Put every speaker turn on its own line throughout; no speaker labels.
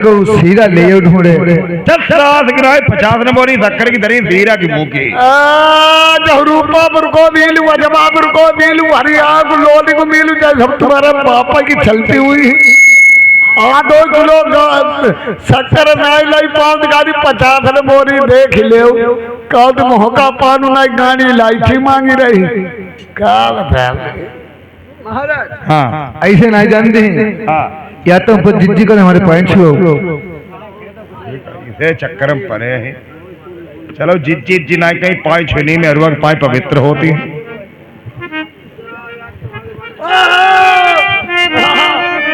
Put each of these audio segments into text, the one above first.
को सीधा ले ढूंढे
चल सास गिराए 50 नंबर शक्कर की दरी सीरा की मुंह की
रूपा को मिलू अजमापुर को मिलू हरिया को लोली को मिलू जैसे तुम्हारे पापा की चलती हुई आधो किलो शक्कर नहीं लाई पाँच गाड़ी 50 नंबर देख ले कद मोहका पान नहीं गाड़ी इलायची मांगी रही क्या
महाराज। हाँ ऐसे नहीं जानते हैं। हाँ या तो जिद्दी को हमारे पॉइंट छुओ
इसे चक्कर में पड़े हैं। चलो जिज्जी ना कहीं पाई छुनी में अरुआ की पाई पवित्र होती है।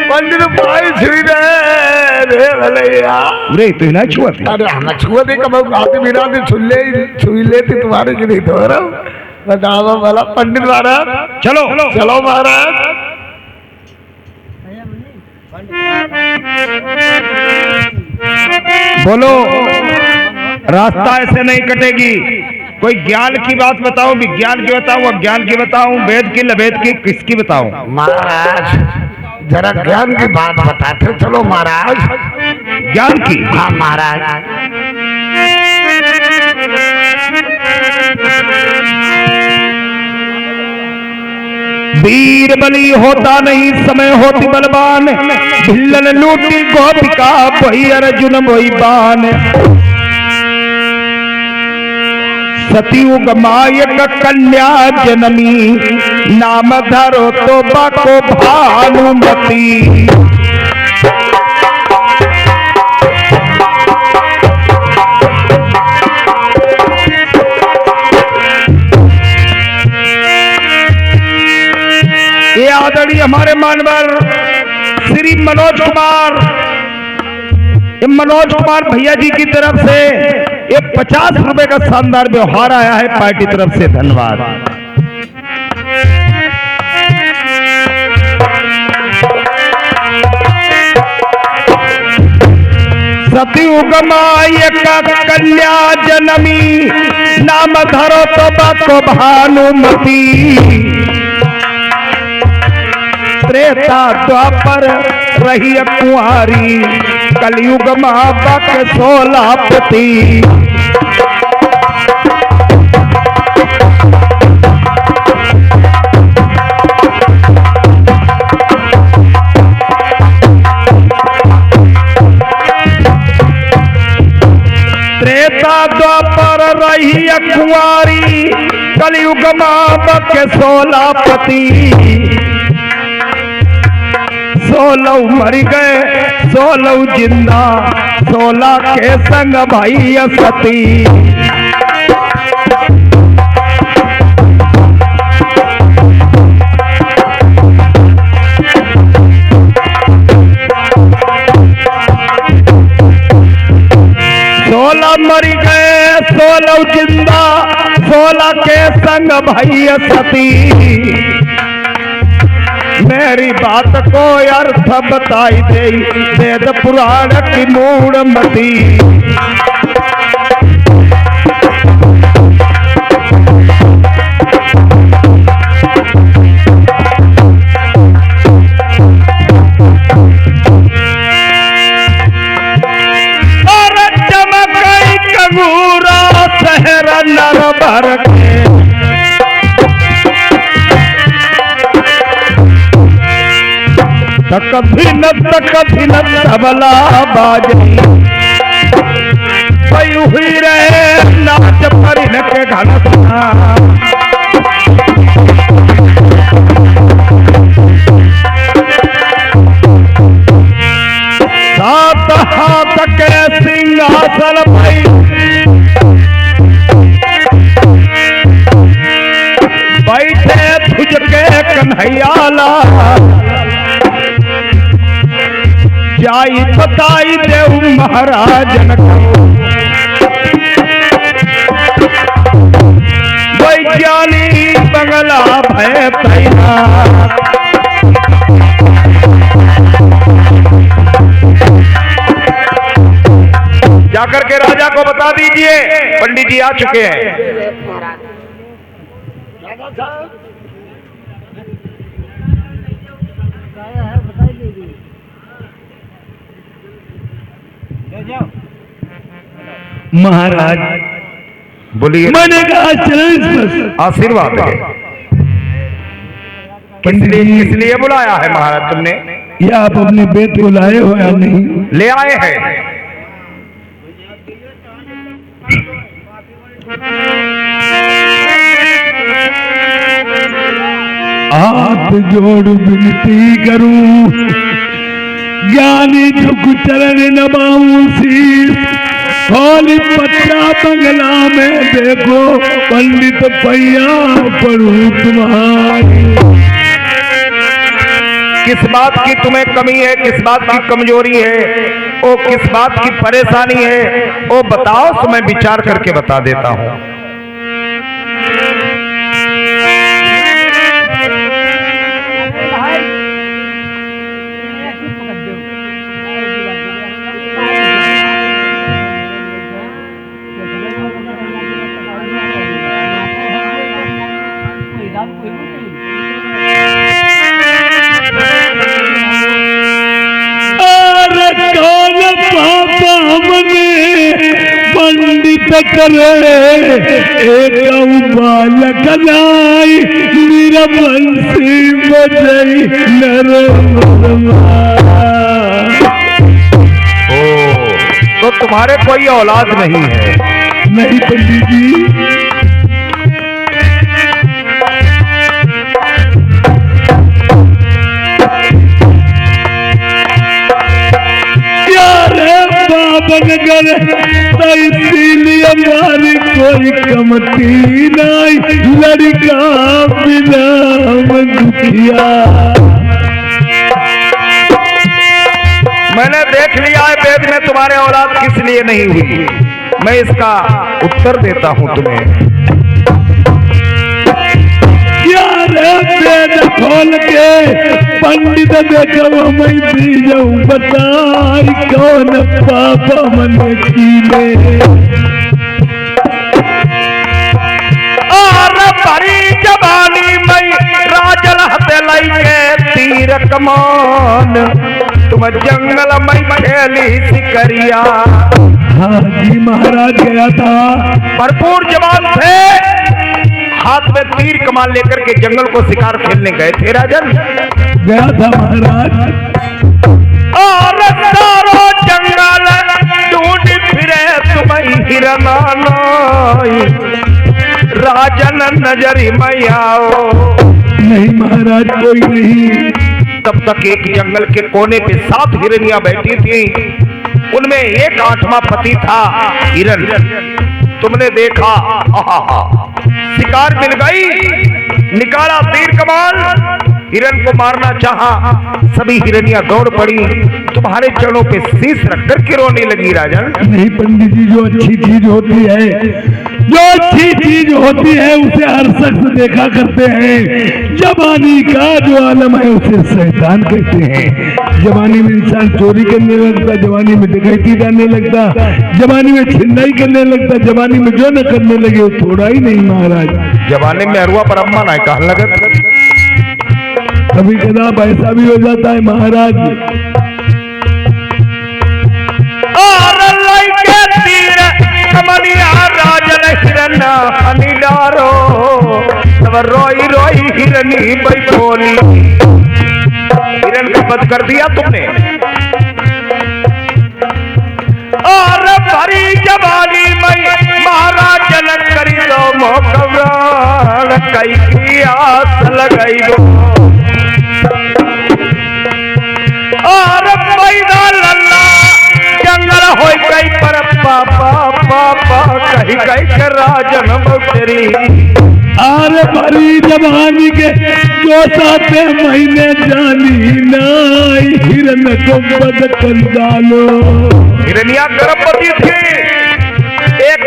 पंडित पाई छुई रे भलैया
अरे तो ना छुआ थी।
अरे हम छुआ दे कब आदमी मेरा दे छुई लेती तुम्हारे की नहीं तो रहा बताओ भला पंडित महाराज।
चलो
चलो महाराज।
बोलो रास्ता ऐसे नहीं कटेगी। कोई ज्ञान की बात बताओ, विज्ञान की बताऊं, अज्ञान की बताऊं, वेद की लवेद की, किसकी बताऊं?
महाराज जरा ज्ञान की बात बताते चलो महाराज।
ज्ञान की?
हाँ महाराज।
वीर बली होता नहीं समय होती बलवान, भिल्लन लूटी गोपिका वही अर्जुन वही बान। सतयुग मायक कन्या जनमी, नाम धरो तो बाको भानुमती। ये आदरणीय हमारे मानवर श्री मनोज कुमार भैया जी की तरफ से ये 50 रुपए का शानदार व्यवहार आया है पार्टी तरफ से। धन्यवाद। सतयुग मायक कन्या जनमी, नाम धरो तो बाको भानुमती। त्रेता द्वापर रही कुंवारी, कलयुग महाबक 16 पति। त्रेता द्वापर रही कुंवारी, कलयुग महाबक 16 पति। 16 मर गए 16 जिंदा, 16 के संग भाई सती। मर गए 16 जिंदा, 16 के संग भाई सती। मेरी बात को अर्थ बताई दे वेद पुराण की मूढ़मती। और चमकई कंगूरा शहर नर भर के, कभी न तबला बाजी। पई हुई रहे नाच परिन के घनता, सात हाथ के सिंहासन भाई, बैठे तुझ के कन्हैयाला। जाई बताई देव महाराजन को, वैज्ञानी बंगला भय तैनात। जाकर के राजा को बता दीजिए पंडित जी आ चुके हैं।
महाराज
बोलिए।
मैंने कहा चरण स्पर्श।
आशीर्वाद है। किस लिए बुलाया है महाराज तुमने?
ये आप अपने बेट को लाए हो या नहीं?
ले आए हैं।
हाथ जोड़ विनती करूं, ज्ञानी झुक चरण नमाऊं शीश, खोली पच्चा बंगला में देखो पंडित पैया पढ़ूं तुम्हारी।
किस बात की तुम्हें कमी है, किस बात की कमजोरी है, ओ किस बात की परेशानी है, ओ बताओ तो मैं विचार करके बता देता हूँ।
पंडित करे एक बालक नाई, मेरा बंसी बजई नर।
ओ तो तुम्हारे कोई औलाद नहीं है?
नहीं पंडित जी। बनगर तो इसीलिए हमारी कोई कमती नहीं, लड़का बिना दुखिया।
मैंने देख लिया है वेद में तुम्हारे औलाद किस लिए नहीं हुई। मैं इसका उत्तर देता हूं तुम्हें।
वेद खोल के पंडित देखो मैं दी जाऊं, बताई कौन पापा मन कीने।
और भरी जवानी में राजल हते लई के तीर कमान, तुम जंगल में खेली सिकरिया।
हाँ जी महाराज गया था।
भरपूर जवान थे, हाथ में तीर कमान लेकर के जंगल को शिकार खेलने गए थे राजन।
गया था महाराज।
और सारो जंगल ढूंढ फिरे तुम्हें हिरना नाई, राजन नजरी में आओ।
नहीं महाराज कोई नहीं।
तब तक एक जंगल के कोने पे 7 हिरनियां बैठी थी, उनमें एक 8वां पति था हिरन। तुमने देखा, शिकार मिल गई, निकाला तीर कमान, हिरन को मारना चाहा, सभी हिरनियां दौड़ पड़ी, तुम्हारे चरणों पे शीश रखकर के रोने लगी राजन।
नहीं पंडित जी, जो अच्छी चीज होती है, जो अच्छी चीज होती है उसे हर शख्स देखा करते हैं। जवानी का जो आलम है उसे शैतान कहते हैं। जवानी में इंसान चोरी करने लगता, जवानी में डकैती करने लगता, जवानी में छिनाई करने लगता, जवानी में जो न करने लगे वो थोड़ा ही नहीं महाराज।
जवानी में अरुआ पर अम्मा ना कहने लगा।
कभी कदाप ऐसा भी हो जाता है महाराज।
और लइके तीर कमनिया राजन हिरन हनी डारो, तब रोई रोई हिरनी बैठोली। हिरन का वध कर दिया तुमने। और भरी जवानी में महाराज जनक करी दो मोकब्रान, कई की आस लगाई दो। और पैदा लल्ला जंगल हो गई पर पापा पापा कही गई के राजन बउतरी।
अरे भरी जवानी के जो 7 महीने जानी नाई, हिरन को बद कर डालो।
हिरनिया गर्भवती थी, एक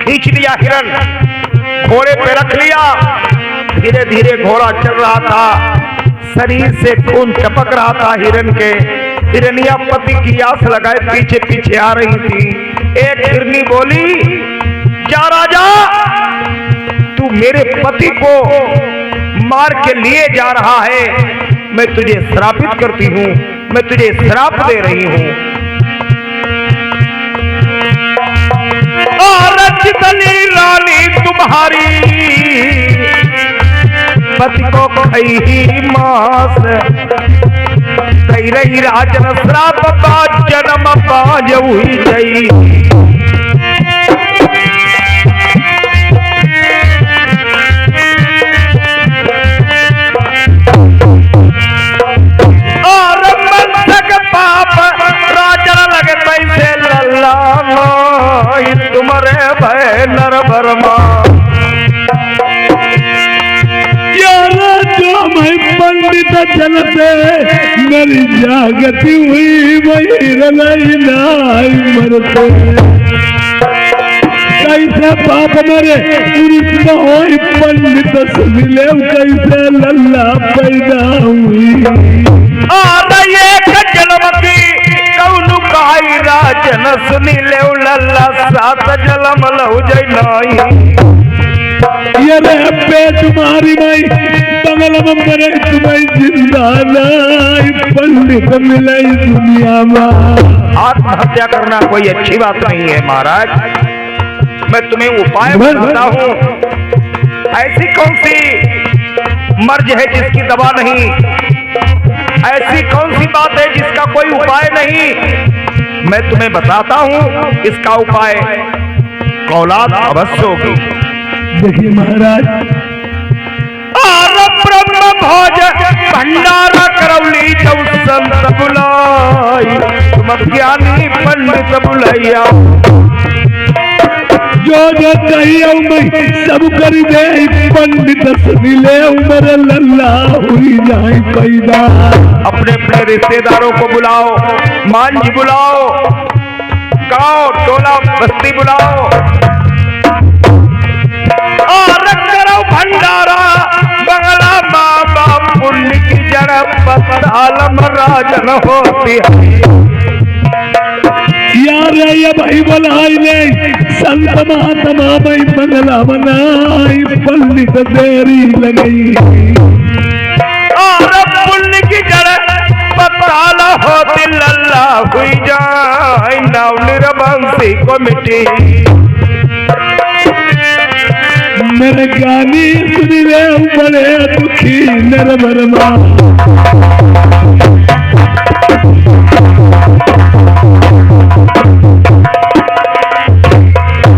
खींच लिया हिरन, घोड़े पे रख लिया। धीरे धीरे घोड़ा चल रहा था, शरीर से खून टपक रहा था हिरन के। हिरनिया पति की आस लगाए पीछे पीछे आ रही थी। एक हिरनी बोली, जा राजा, तू मेरे पति को मार के लिए जा रहा है, मैं तुझे श्रापित करती हूँ, मैं तुझे श्राप दे रही हूँ। तुम्हारी पति को खई मास कई रही राजन श्राप का जन्म बाज हुई गई और मंसक पाप राजन लगे पैसे लल्ला तुम्हारे भय नर भरमा
पंडित जनते मेरी जागती हुई वही रलाई नाई मरते कैसे पाप मरे पुरुष न होई पंडित सुनिले कैसे लल्ला पैदा हुई
और एक जन्म की कौनु काई राजन सुनिले लल्ला सात जन्म लहु जय नाई
ये रे पे तुम्हारी माई बगल में मरे तुम्हें जिंदा नहीं पंडित मिले दुनिया में।
आत्महत्या करना कोई अच्छी बात नहीं है महाराज। मैं तुम्हें उपाय बताता हूँ। ऐसी कौन सी मर्ज है जिसकी दवा नहीं, ऐसी कौन सी बात है जिसका कोई उपाय नहीं। मैं तुम्हें बताता हूँ इसका उपाय, औलाद अवश्य होगी।
देखिए महाराज,
ब्रह्म भोज भंडारा करौली तो संत बुलाई, तुम ज्ञानी पंडित बुलैया।
जो जो चाहिए मैं सब कर दे, पंडित सुनिले उमर लल्ला हुई जाए पैदा।
अपने अपने रिश्तेदारों को बुलाओ, मांझी बुलाओ, गांव टोला बस्ती बुलाओ और करो भंडारा। बंगला माँ बाप पुण्य की जड़ पतालम राजन होती है।
यार ये भाई बनाई ले संत महात्मा भाई बंगला बनाई, पंडित देरी लगई
और पुण्य की जड़ पताल होती लल्ला हुई जाए। नव निर्वंशी को मिटी
मेरे ज्ञानी सुनिले बड़े दुखी नरबरमा।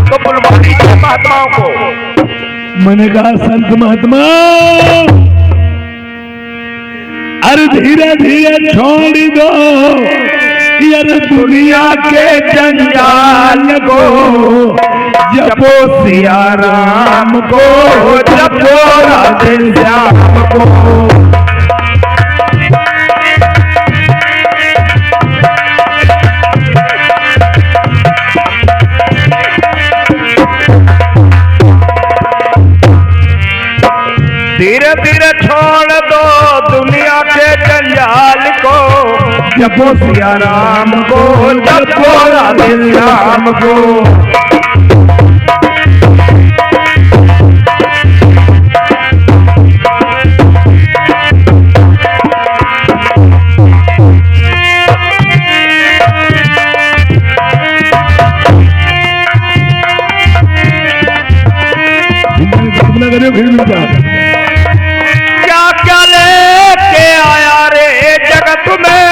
तो बुलवानी महात्माओं को।
मैंने कहा संत महात्मा अरे धीरे धीरे छोड़ दो यार दुनिया के जंजाल को, जपो सिया राम को, जपो राधे श्याम को।
धीरे धीरे छोड़ दो दुनिया के जंजाल को, जपो सिया राम को, जपो राधे श्याम को। क्या क्या लेके आया रे जगत में,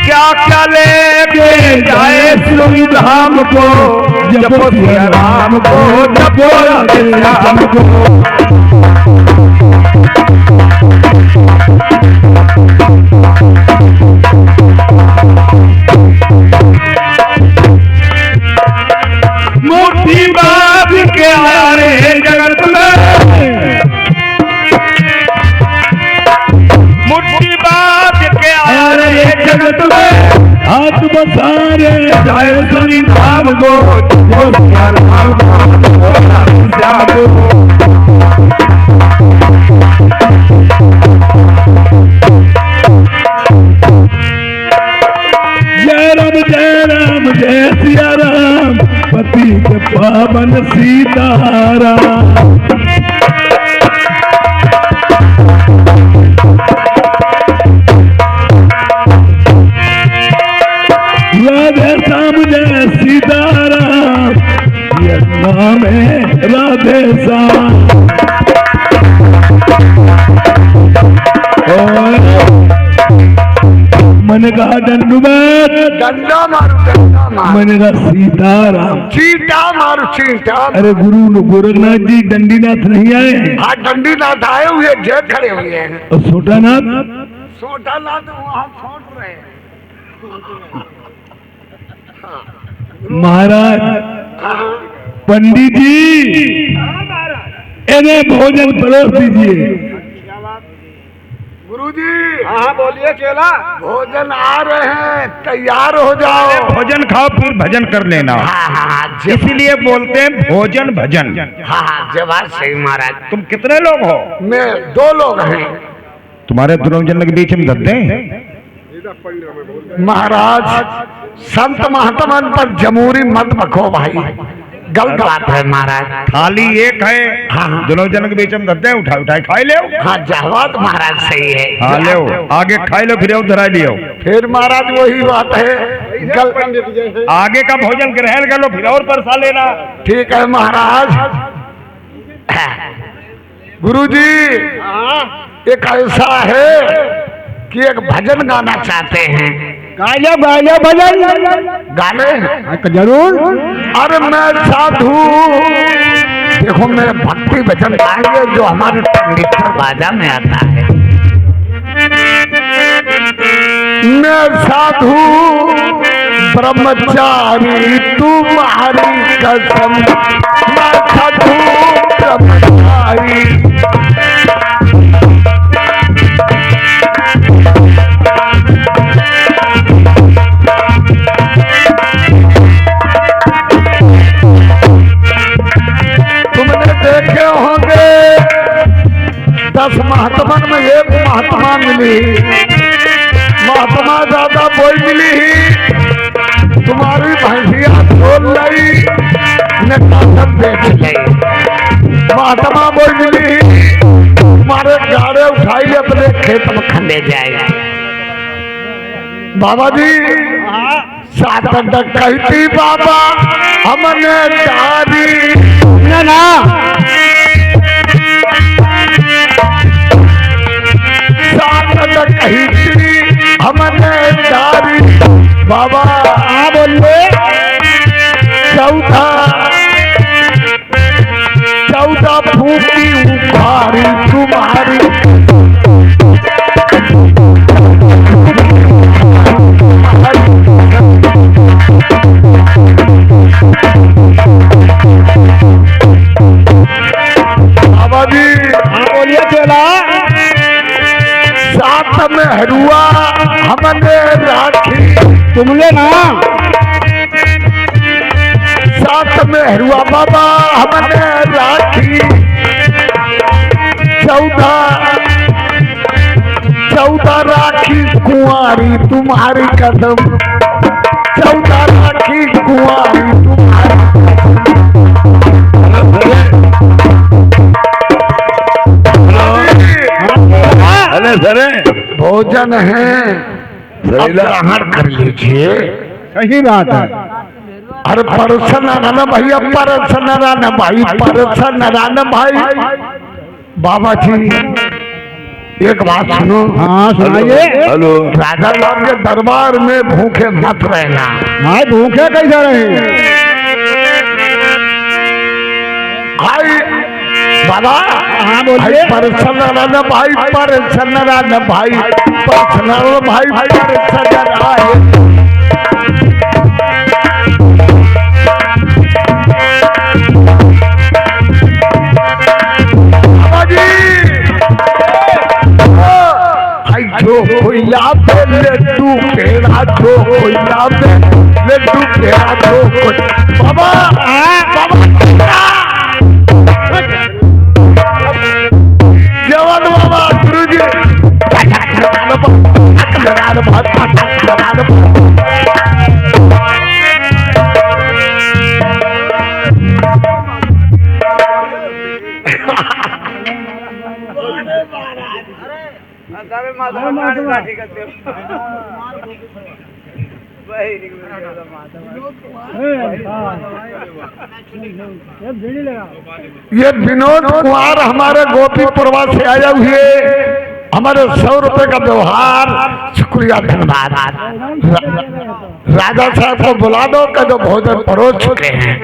क्या क्या लेके जाए श्री धाम को, जपो सिया राम को, जपो राधे श्याम को। मुट्ठी बांध के आया रे जगत में, मुट्ठी बांध के आया रे जगत में।
हाथ बसारे
जाए श्री धाम को, जपो सिया राम को, जपो राधे श्याम को।
जय राम जय सिया राम, पतित पावन सीताराम। राधे श्याम जय सीता इंसान। मैंने कहा दंडुबत,
डंडा मारू डंडा मारू,
मैंने कहा सीताराम।
चीटा मारू चीटा।
अरे गुरु गोरखनाथ जी दंडीनाथ नहीं आए हैं?
हाँ डंडी नाथ आए हुए जय खड़े हुए हैं।
और छोटानाथ?
छोटा नाथ वहाँ छोड़ रहे हैं।
महाराज पंडित जी इन्हें भोजन परोस दीजिए।
गुरुजी हाँ बोलिए चेला, भोजन आ रहे हैं, तैयार हो जाओ।
भोजन खाओ फिर भजन कर लेना। इसीलिए बोलते हैं भोजन भजन।
हाँ जवाब सही महाराज।
तुम कितने लोग हो?
मैं 2 लोग हैं
तुम्हारे दोनों जन के बीच में धत्ते हैं।
महाराज। संत महात्मन पर जमूरी मत बखो भाई, गलत बात है महाराज।
थाली एक है,
हाँ।
दोनों जन के बीच में धत्ते हैं, उठा उठाए खाई ले।
हाँ जवाब महाराज सही है।
हाँ ले आगे खाई लो फिर धरा लियो।
फिर महाराज वही बात है,
आगे का भोजन ग्रहण कर लो फिर और परसा लेना।
ठीक है महाराज। गुरुजी एक ऐसा है कि एक भजन गाना चाहते हैं।
गाया गाया भजन
गाने
जरूर।
अरे मैं साधु, देखो मेरे भक्ति भजन गाएंगे जो हमारे पंडित बाजा में आता है। मैं साधु ब्रह्मचारी तुम्हारी कसम, मैं साधु ब्रह्मचारी। तुमने देखे होंगे 10 महात्मन में एक महात्मा मिली, महात्मा ज्यादा बोल मिली ही, तुम्हारी भैंसिया खोल लाई ने काटन बेच ली। महात्मा बोल मिली ही, तुम्हारे गाड़े उठाई अपने खेत में खंडे जाए। बाबा जी सात कहती बाबा हमने तारी
ना
कहती हमने तारी बाबा। हाँ बोलिए। 14 फूकी उखारी तुम्हारी। बाबा जी हाँ बोलिए चला। 7 में हरुआ हमने राखी
तुमने ना
7 में हरुआ बाबा हमने राखी। 14 राखी कुंवारी तुम्हारी कदम। 14 राखी कुंवारी तुम्हारी।
अरे सरे
भोजन है, अब ग्रहण कर लीजिए।
सही बात है।
अरे परसन राना भैया, परसन राना भाई, परसन राना भाई। बाबा जी एक बात सुनो।
हाँ सुनाइए।
हेलो। राजा लाल के दरबार में भूखे मत रहना।
भाई भूखे कैसे रहे?
भाई बाबा
हाँ बोलिए।
परसन राना भाई, परसन राना भाई, परसन राना भाई, परसन राना। जो कोयला पे लड्डू पेड़ा, जो कोयला पे लड्डू पेड़ा, जो बाबा जवान बाबा गुरु जी ये विनोद कुमार हमारे गोपीपुरवा से आए हुए, हमारे 100 रुपए का व्यवहार, शुक्रिया धन्यवाद। राजा साहब को बुला दो का जो भोजन परोस चुके हैं।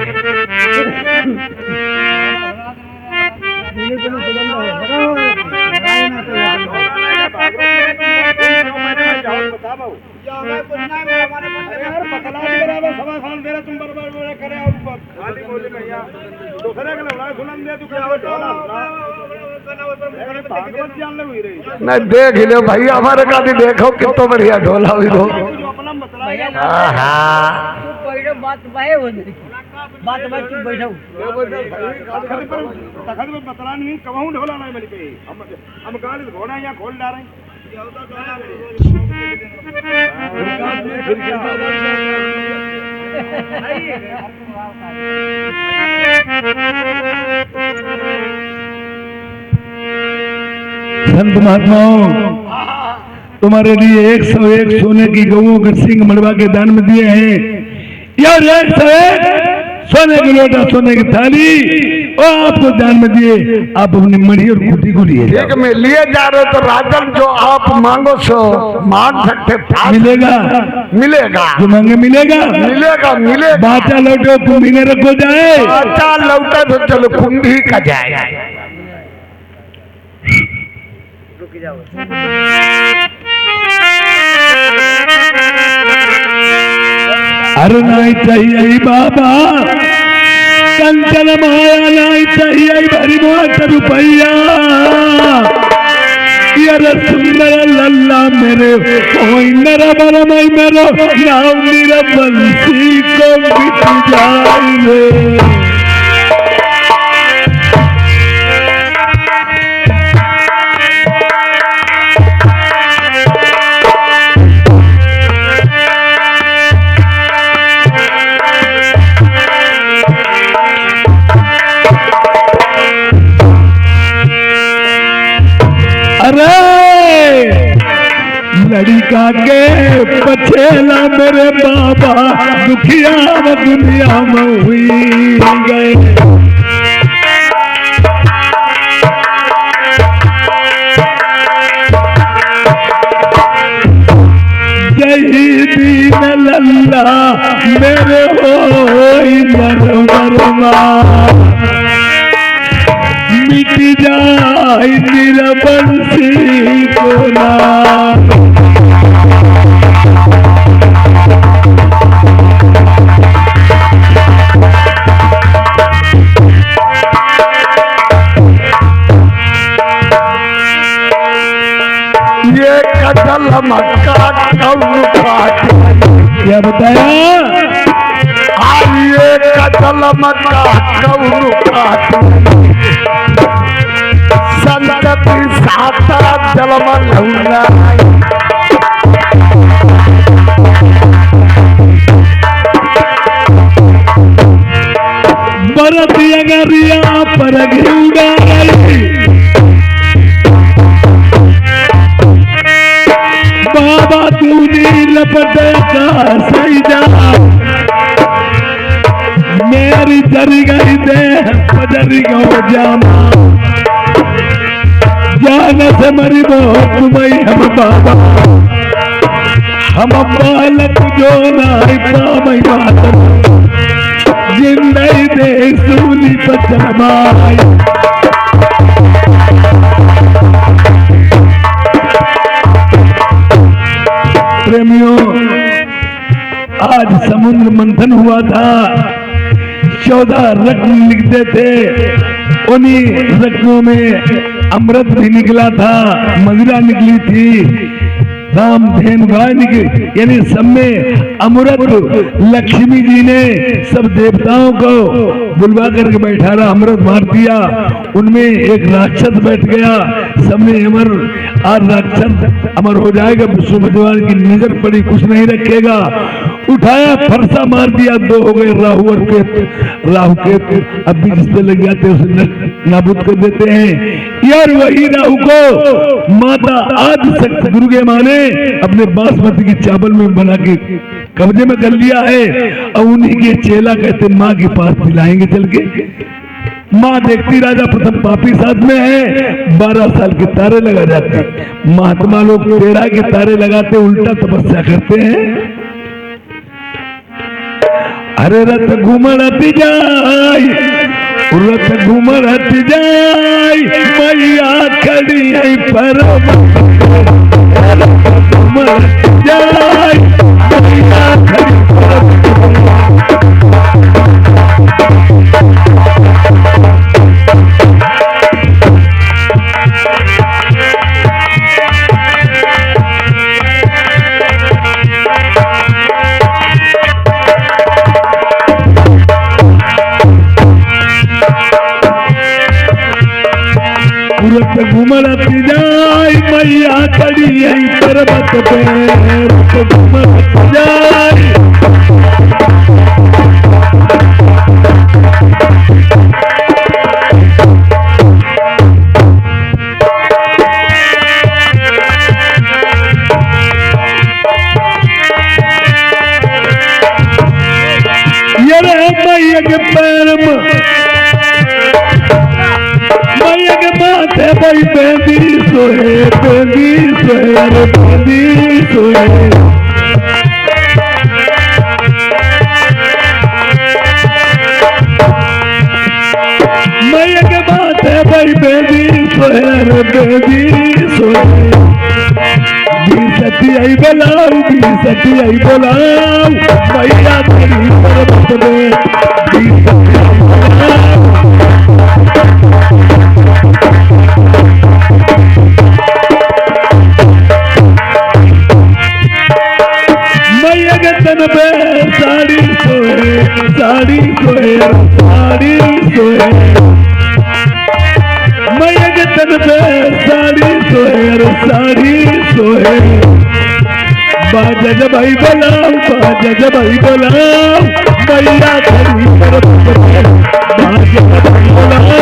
मैं देख लो भाई, हमारे का भी देखो कितना बढ़िया ढोला हुई हो।
घोड़ा यहाँ खोल डाल
संत महात्माओं, तुम्हारे लिए 101 सोने की गऊओं का सिंह मड़वा के दान में दिए हैं। यार 101 सोने की लोटा, सोने की थाली और आपको दान में दिए। आप अपनी मड़ी और खूटी को लिए
ठीक में लिए जा रहे हो तो राजन जो आप मांगो सो मांग सकते,
मिलेगा
मिलेगा,
जो मांगे मिलेगा,
मिलेगा मिलेगा।
बाचा लौटे कुंभी न रखो जाए,
बाचा लौटे तो चलो कुंभी का जाए।
अरे नहीं चाहिए बाबा कंचन माया, नहीं चाहिए भरी मोट रुपया। यार सुंदर लल्ला मेरे कोई नरा बरमई मेरो नाम मेरा बंसी को मिट जाए रे। लड़का के पछेला मेरे बाबा दुखिया दुनिया में हुई गए। जय दीन लल्ला मेरे हो नरमा मिट जाए निरबंसी कोला।
ये कदल मक्का कौन
क्या बताया?
ये कदल मक्का कौन संतति साता जलम लौना।
बरत अगरिया पर घिउड़ा बाबा तूने लपट का सैजा मेरी जरी गई दे पजरी गो जामा जान से मरी बहुत तुम्हें हम बाबा हम बालक जो नाई पामई मातम जिंदई दे सूली पचमाई। प्रेमियों, आज समुद्र मंथन हुआ था, 14 रत्न लिखते थे, उन्हीं रत्नों में अमृत भी निकला था, मदिरा निकली थी, रामधेनु गाय निकली, यानी सब में अमृत लक्ष्मी जी ने सब देवताओं को बुलवा करके बैठा रहा, अमृत मार दिया। उनमें एक राक्षस बैठ गया, सबने अमर आज राक्षस अमर हो जाएगा, विष्णु भगवान की नजर पड़ी, कुछ नहीं रखेगा, उठाया फरसा मार दिया, 2 हो गए राहु और केतु। राहु केतु अब भी जिस पे लग जाते उसे नाबूद कर देते हैं। यार वही राहु को माता आदि शक्ति दुर्गे माँ ने अपने बासमती की चावल में बना के कब्जे में कर लिया है। और उन्हीं के चेला कहते माँ के पास दिलाएंगे चल के। माँ देखती राजा प्रथम पापी साथ में है, 12 साल के तारे लगा जाते। महात्मा लोग 13 के तारे लगाते, उल्टा तपस्या करते हैं। अरे रथ घूमत जाय, रथ घूमत जाय, मैया खड़ी है पर घूमत जाय, मैया खड़ी घूमत जाय, मैया खड़ी है पर्वत पे, घूमत जाय। ये रहे मैया के पैर में, मैया के माथे भाई बेंदी सोए, बेंदी सोए, अरे बेंदी सोए। मैया के माथे भाई बेंदी सोए, अरे बेंदी सोए। सती आई बोलाऊ, सती आई बोलाऊ, मैया तेरी पर्वत में, सती आई बोलाऊ। मैया के तन पे साड़ी सोए, साड़ी सोए, साड़ी सोए। मैया के तन पे साड़ी सोए, साड़ी सोए। बाजा भाई बोलाओ, बाजा भाई बोलाओ, मैया खड़ी पर्वत पे, बाजा भाई बोलाओ।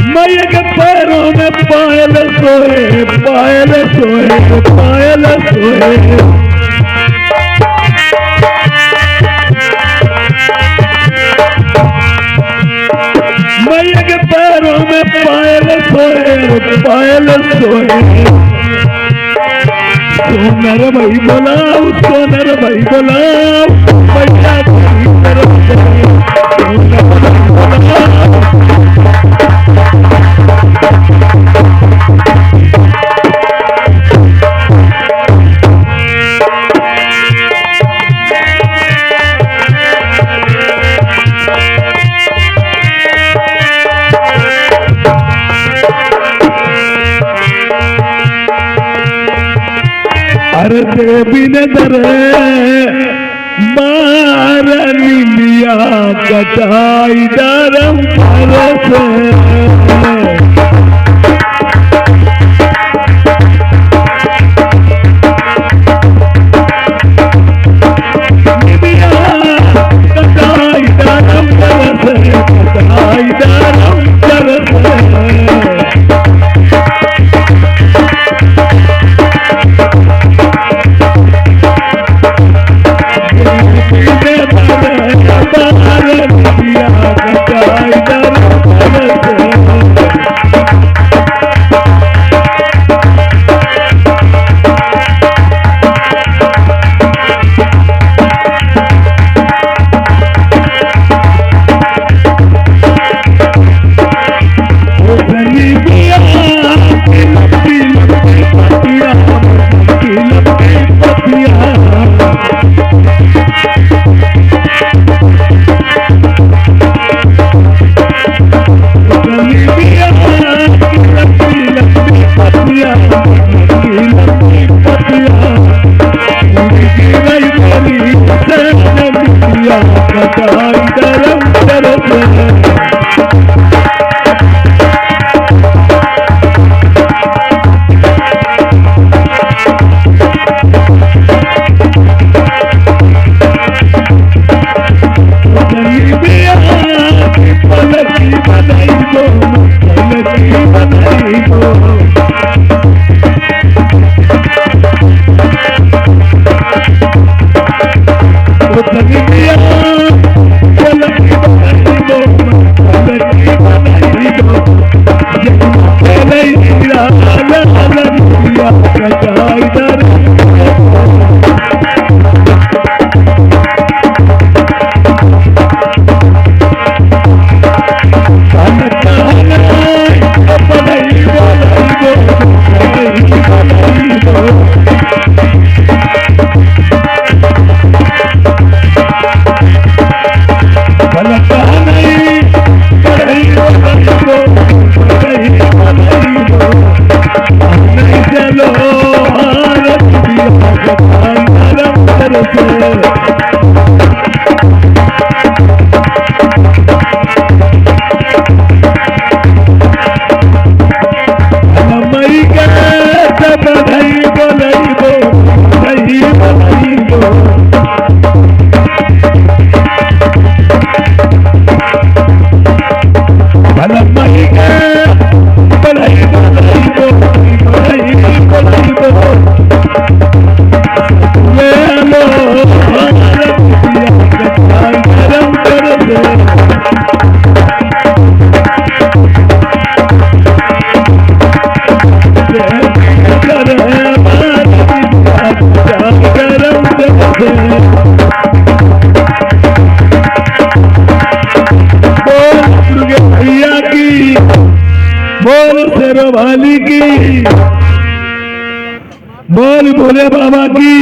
मैया के पैरों में पायल सोए, पायल सोए, पायल सोए। मैया के पैरों में पायल सोए, पायल सोए। सोनर भाई बोलाओ, सोनर भाई बोलाओ, मैया तेरी पर्वत में, सोनर भाई बोलाओ। अरे देवी ने दरे बारनी लिया, कटाई डरम से। की बनाई दो, मक्खन की बनाई दो। वो तनिया फल की बनाई दो, मक्खन की बनाई दो। खेले हीरा ललिया कटाई दर वाली की, बोल भोले बाबा की,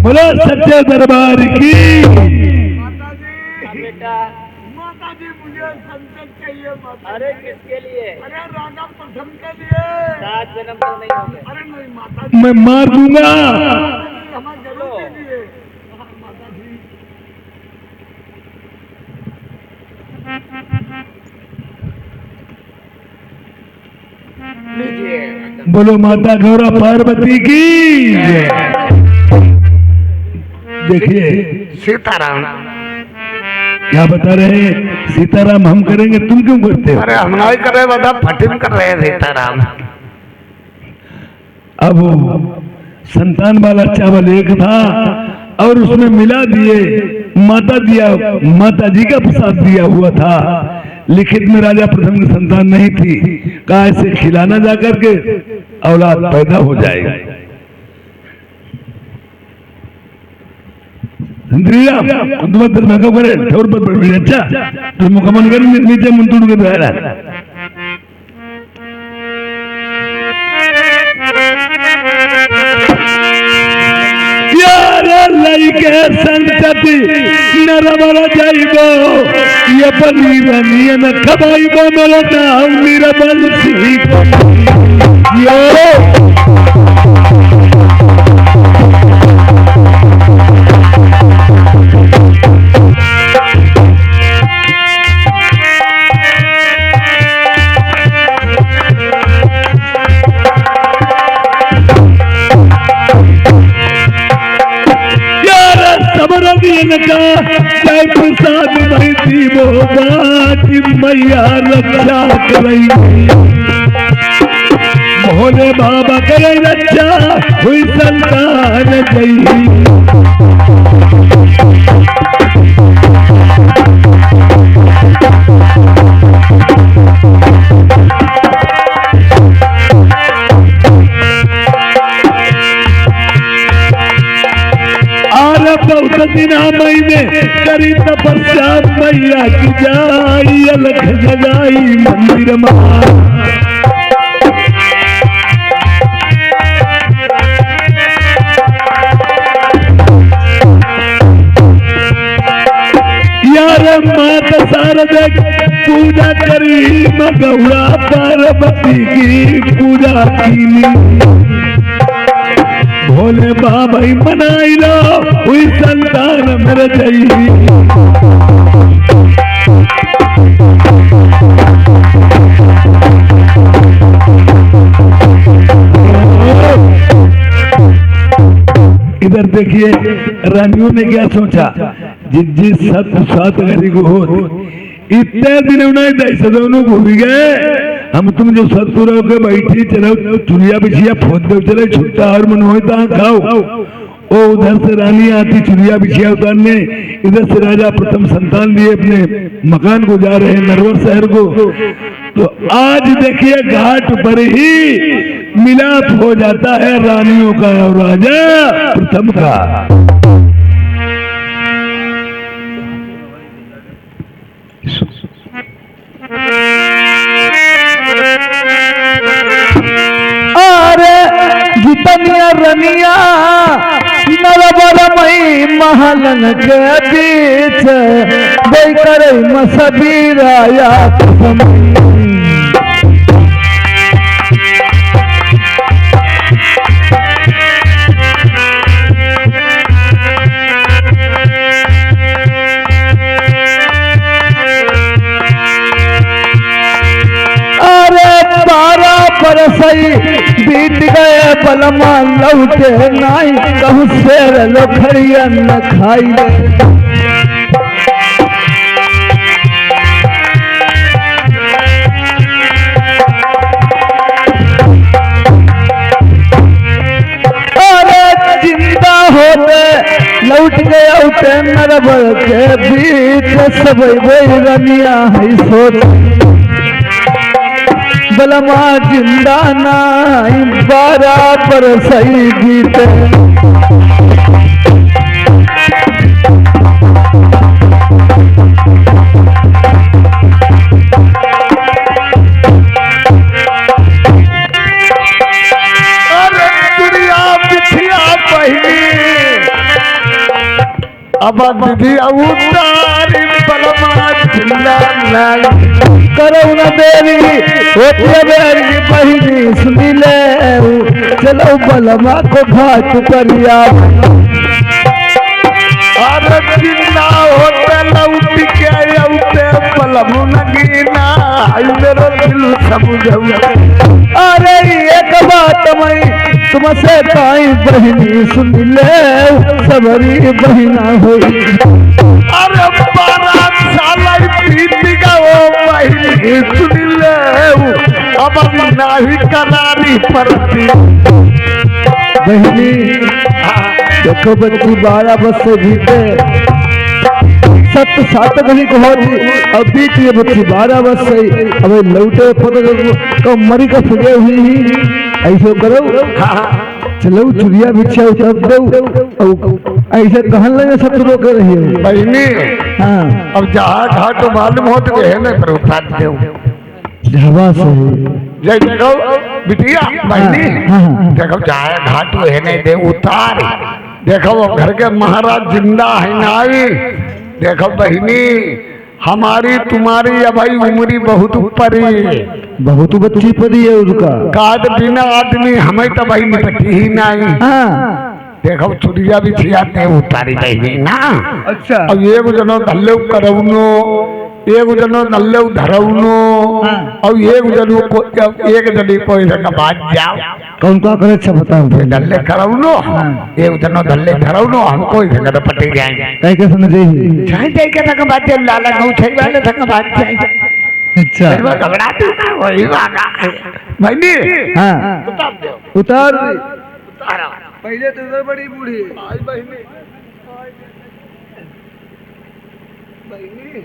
बोलो सच्चे दरबार की।
माता जी मुझे संकट चाहिए माता।
अरे किसके लिए?
अरे राधा प्रथम के लिए।
7 जन्म तक नहीं होंगे।
अरे नहीं माता जी,
मैं मार दूंगा।
हमें जरूर दीजिए माता जी।
लीजिए।
बोलो माता गौरा पार्वती की। देखिए
सीताराम,
क्या बता रहे हैं, सीताराम हम करेंगे, तुम क्यों करते हो?
अरे हम नहीं कर रहे, बता फटिंग कर रहे हैं सीताराम।
अब संतान वाला चावल एक था और उसमें मिला दिए, माता जी का प्रसाद दिया हुआ था। लिखित में राजा प्रथम की संतान नहीं थी, कहा ऐसे खिलाना जाकर के औलाद पैदा हो जाएगा। अच्छा तो मुकमल कर नीचे मुंतुड़ के रहा लैके संतति नरवर जाइबो ये बनी रनियन खबाइबो मेरा नाम निरबंसी यो का जय प्रसाद नहीं थी वो बात मैया रक्षा करेंगी, भोले बाबा करे रक्षा हुई संतान गई। बहुत दिना महीने करी तपस्या मैया की जाई अलख जगाई मंदिर में। यार मात शारदा पूजा करी गौरा पार्वती की पूजा की, भोले बाबा मनाई लो हुई संतान मर जाई। इधर देखिए रानियों ने क्या सोचा, जिस सात घड़ी को हो इतने दिन उन्हें दहशत घूम गए। हम तुम जो सत्तुर के बैठी चलो चुनिया बिछिया फोद दो चले छुट्टा और मन हो खाओ। ओ उधर से रानी आती चुनिया बिछिया उतारने, इधर से राजा प्रथम संतान लिए अपने मकान को जा रहे हैं नरवर शहर को। तो आज देखिए घाट पर ही मिलाप हो जाता है रानियों का और राजा प्रथम का।
जितनिया रनिया नरबर मई महलन के बीच कोई करे मसबीराया सही बीत गए बलमा लौटे नाई कहूँ शेर लोखड़िया न खाई। अरे जिंदा होते लौट गए उठे नरबर के बीच सब वही रनिया है सोच बलमा जिंदा नाई 12 पर सही गीत। अरे दुनिया बिछिया पहली अब दीदी उतारी बलमा जिंदा नाई करो न देवी बेरी बहिनी सुनी ले चलो बलमा को घाट करिया। अरे जिंदा होते लौट के औते बलम नगीना मेरो दिल समझ। अरे एक बात मैं तुमसे काई बहिनी सुन ले सबरी बहिना हुई। अरे 12 साल बीत गए बहिनी सुन ले अब नाही करारी पड़ती। बहिनी देखो बच्ची 12 वर्ष से जीते 7 गली को होती अब बीत ये बच्ची 12 वर्ष से अब लौटे पता मरी का फिगे हुई ऐसे करो। चलो चुरिया बिछिया उतर दो ऐसे कहन लगे सब रोक रही है बहिनी। हाँ अब जहाँ घाट मालूम हो तो है ना पर उतार दो ढाबा से जय देखो बिटिया बहिनी। देखो जहाँ घाट है नहीं दे उतार देखो वो घर के महाराज जिंदा है नाई। देखो बहिनी हमारी तुम्हारी अब भाई उम्री बहुत ऊपर बहुत बच्ची पड़ी है उसका काट बिना आदमी हमें तो भाई निपटी ही नहीं। देखो चुरिया भी छियाते उतारी नहीं ना। अच्छा अब ये जनो धल्ले करौनो एक जनो नल्ले धरौनो और एक जनो को एक जनी कोई का बात जाओ कौन का करे अच्छा बताओ धल्ले करौनो एक जनो धल्ले धरौनो हमको ही जगह पटे जाए कहीं के समझे चाहे जाए के तक बात लाला नौ छई वाले तक बात जाए। अच्छा घबराता था वही वागा भाई। हां उतार उतारो पहले तो इधर बड़ी बूढ़ी आई बहनी बहनी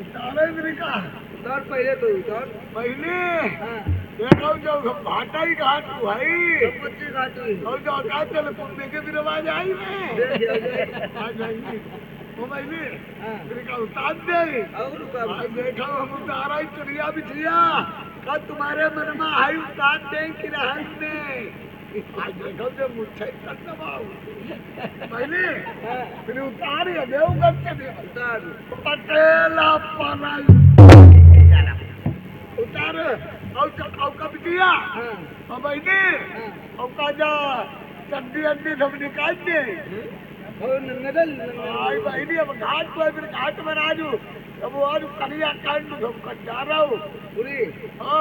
उतारे अमेरिका उतार पहले तो उतार पहले देखो जो भाटा ही घाट भाई बच्चे घाट और जो का चल कुत्ते के भी रवाज आई में आ जाएंगे ओ बहनी अमेरिका उतार दे और का देखो हम उतारा ही चुरिया बिछिया का तुम्हारे मन में आई उतार दे कि रहन में आज देखो जो मुझे कर दबाओ पहले फिर उतार या देव करके दे उतार पटेला पराई उतार और का बिटिया हां बहनी और का जा चड्डी अड्डी सब निकाल दे और नगल आई बहनी अब घाट पर फिर घाट में राजू अब और करिया काट सब कर जा रहा हूं पूरी ओ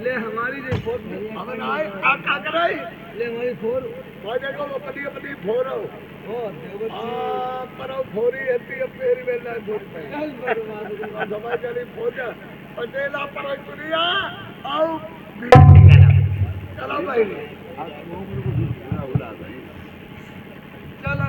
ले हमारी जो फोन हम आए का करे ले हमारी फोर वो देखो वो कड़ी फोर हो पर थोड़ी रहती है पेरी वेला थोड़ी समय चली पहुंचा पटेला पर दुनिया आओ चलो भाई चलो